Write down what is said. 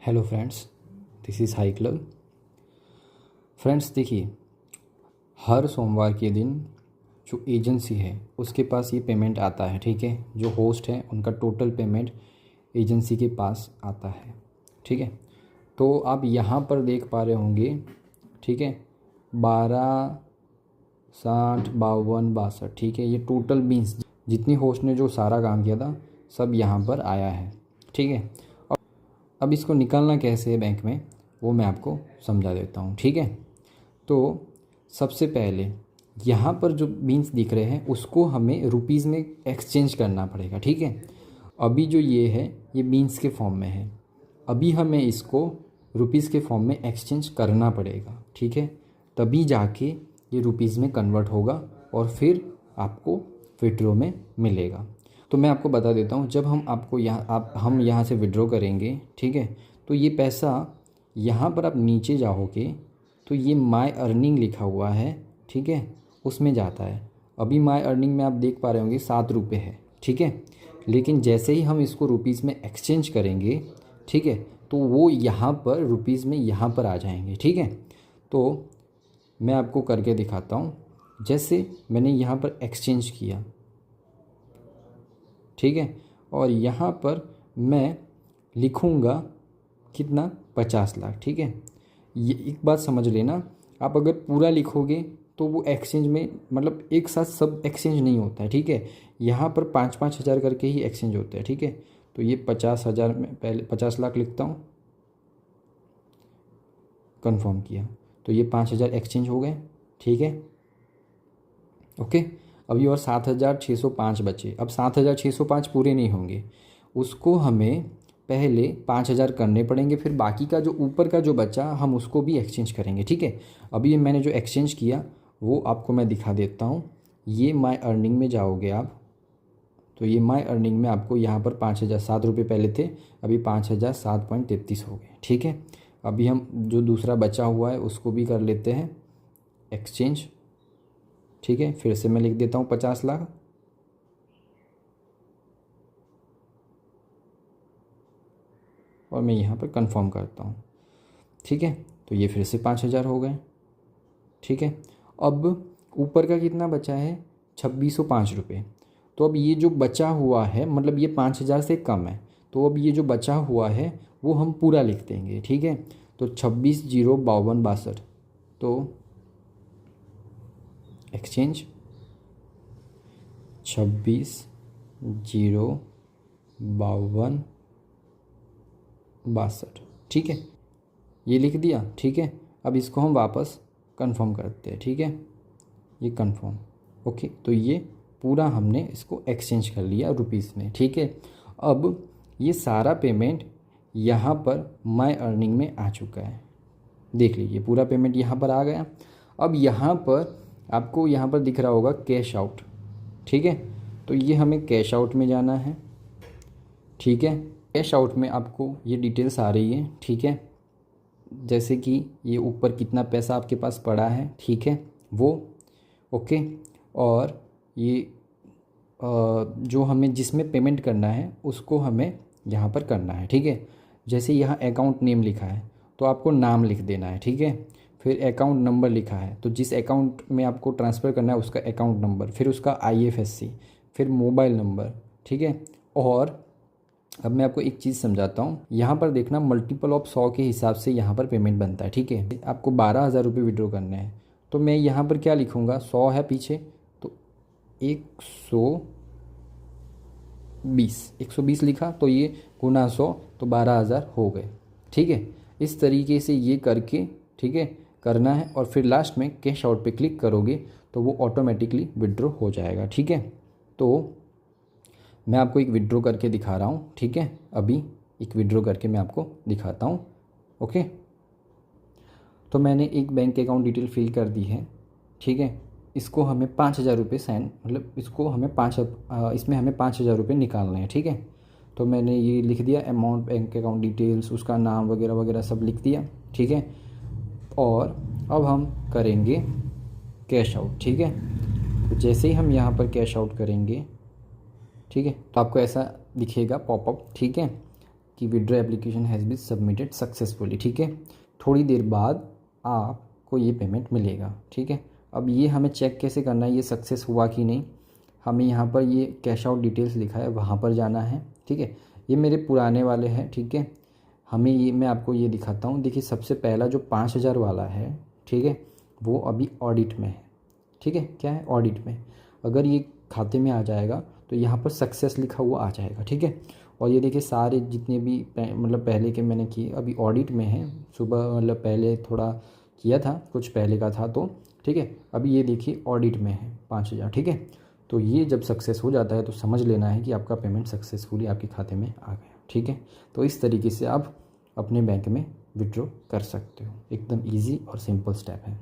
Hello friends, this is high club. Friends देखिए, हर सोमवार के दिन जो एजेंसी है उसके पास ये पेमेंट आता है। ठीक है, जो होस्ट है उनका टोटल पेमेंट एजेंसी के पास आता है। ठीक है, तो आप यहाँ पर देख पा रहे होंगे। ठीक है, 12, 60, 52, 62। ठीक है, ये टोटल मीन्स जितनी होस्ट ने जो सारा काम किया था सब यहाँ पर आया है। ठीक है, अब इसको निकालना कैसे है बैंक में वो मैं आपको समझा देता हूँ। ठीक है, तो सबसे पहले यहाँ पर जो बीन्स दिख रहे हैं उसको हमें रुपीज़ में एक्सचेंज करना पड़ेगा। ठीक है, अभी जो ये है ये बीन्स के फॉर्म में है, अभी हमें इसको रुपीज़ के फॉर्म में एक्सचेंज करना पड़ेगा। ठीक है, तभी जाके ये रुपीज़ में कन्वर्ट होगा और फिर आपको विड्रॉ में मिलेगा। तो मैं आपको बता देता हूँ, जब हम यहाँ से विड्रॉ करेंगे, ठीक है, तो ये पैसा यहाँ पर आप नीचे जाओगे तो ये माय अर्निंग लिखा हुआ है। ठीक है, उसमें जाता है। अभी माय अर्निंग में आप देख पा रहे होंगे 7 रुपये है। ठीक है, लेकिन जैसे ही हम इसको रुपीज़ में एक्सचेंज करेंगे, ठीक है, तो वो यहाँ पर रुपीज़ में यहाँ पर आ जाएंगे। ठीक है, तो मैं आपको करके दिखाता हूँ। जैसे मैंने यहाँ पर एक्सचेंज किया, ठीक है, और यहाँ पर मैं लिखूँगा कितना, 50 लाख। ठीक है, ये एक बात समझ लेना, आप अगर पूरा लिखोगे तो वो एक्सचेंज में मतलब एक साथ सब एक्सचेंज नहीं होता है। ठीक है, यहाँ पर 5-5 हज़ार करके ही एक्सचेंज होते हैं। ठीक है, तो ये 50,000 में पहले 50 लाख लिखता हूँ, कंफर्म किया, तो ये 5,000 एक्सचेंज हो गए। ठीक है, ओके। अभी और 7,605 बचे। अब 7,605 पूरे नहीं होंगे, उसको हमें पहले 5,000 करने पड़ेंगे, फिर बाकी का जो ऊपर का जो बचा हम उसको भी एक्सचेंज करेंगे। ठीक है, अभी मैंने जो एक्सचेंज किया वो आपको मैं दिखा देता हूँ। ये माय अर्निंग में जाओगे आप, तो ये माय अर्निंग में आपको यहाँ पर 5,000, 7 रुपये पहले थे, अभी 5,007.33 हो गए। ठीक है, अभी हम जो दूसरा बचा हुआ है उसको भी कर लेते हैं एक्सचेंज। ठीक है, फिर से मैं लिख देता हूँ 50 लाख, और मैं यहाँ पर कंफर्म करता हूँ। ठीक है, तो ये फिर से 5,000 हो गए। ठीक है, अब ऊपर का कितना बचा है, 2,605 रुपये। तो अब ये जो बचा हुआ है मतलब ये 5,000 से कम है, तो अब ये जो बचा हुआ है वो हम पूरा लिख देंगे। ठीक है, तो 26,052.62, तो एक्सचेंज 26,052.62। ठीक है, ये लिख दिया। ठीक है, अब इसको हम वापस कंफर्म करते हैं। ठीक है, ये कंफर्म, ओके। तो ये पूरा हमने इसको एक्सचेंज कर लिया रुपीज़ में। ठीक है, अब ये सारा पेमेंट यहाँ पर माय अर्निंग में आ चुका है। देख लीजिए, पूरा पेमेंट यहाँ पर आ गया। अब यहाँ पर आपको यहाँ पर दिख रहा होगा कैश आउट। ठीक है, तो ये हमें कैश आउट में जाना है। ठीक है, कैश आउट में आपको ये डिटेल्स आ रही है। ठीक है, जैसे कि ये ऊपर कितना पैसा आपके पास पड़ा है, ठीक है, वो ओके। और ये जो हमें जिसमें पेमेंट करना है उसको हमें यहाँ पर करना है। ठीक है, जैसे यहाँ अकाउंट नेम लिखा है तो आपको नाम लिख देना है। ठीक है, फिर अकाउंट नंबर लिखा है तो जिस अकाउंट में आपको ट्रांसफ़र करना है उसका अकाउंट नंबर, फिर उसका IFSC, फिर मोबाइल नंबर। ठीक है, और अब मैं आपको एक चीज़ समझाता हूँ। यहाँ पर देखना, मल्टीपल ऑफ 100 के हिसाब से यहाँ पर पेमेंट बनता है। ठीक है, आपको 12,000 रुपये विड्रॉ करने हैं, तो मैं यहाँ पर क्या लिखूँगा, 100 है पीछे, तो 120 लिखा, तो ये गुना 100, तो 12,000 हो गए। ठीक है, इस तरीके से ये करके, ठीक है, करना है, और फिर लास्ट में कैश आउट पे क्लिक करोगे तो वो ऑटोमेटिकली विड्रॉ हो जाएगा। ठीक है, तो मैं आपको एक विड्रॉ करके दिखा रहा हूँ। ठीक है, अभी एक विड्रॉ करके मैं आपको दिखाता हूँ। ओके, तो मैंने एक बैंक अकाउंट डिटेल फिल कर दी है। ठीक है, इसको हमें 5,000 रुपये मतलब इसको हमें इसमें हमें 5,000 रुपये निकालने हैं। ठीक है, तो मैंने ये लिख दिया अमाउंट, बैंक अकाउंट डिटेल्स, उसका नाम वगैरह वगैरह सब लिख दिया। ठीक है, और अब हम करेंगे कैश आउट। ठीक है, तो जैसे ही हम यहाँ पर कैश आउट करेंगे, ठीक है, तो आपको ऐसा दिखेगा पॉपअप। ठीक है, कि withdraw application has been submitted successfully, ठीक है। थोड़ी देर बाद आपको ये पेमेंट मिलेगा, ठीक है। अब ये हमें चेक कैसे करना है ये सक्सेस हुआ कि नहीं, हमें यहाँ पर ये कैश आउट डिटेल्स लिखा है वहाँ पर जाना है, ठीक है। ये मेरे पुराने वाले हैं, ठीक है। हमें ये मैं आपको ये दिखाता हूँ। देखिए सबसे पहला जो 5,000 वाला है, ठीक है, वो अभी ऑडिट में है, ठीक है। क्या है, ऑडिट में। अगर ये खाते में आ जाएगा तो यहाँ पर सक्सेस लिखा हुआ आ जाएगा, ठीक है। और ये देखिए सारे जितने भी मतलब पहले के मैंने किए अभी ऑडिट में हैं। सुबह मतलब पहले थोड़ा किया था, कुछ पहले का था तो, ठीक है। अभी ये देखिए ऑडिट में है 5,000, ठीक है। तो ये जब सक्सेस हो जाता है तो समझ लेना है कि आपका पेमेंट सक्सेसफुली आपके खाते में आ गया, ठीक है। तो इस तरीके से आप अपने बैंक में विड्रॉ कर सकते हो। एकदम ईजी और सिंपल स्टेप है।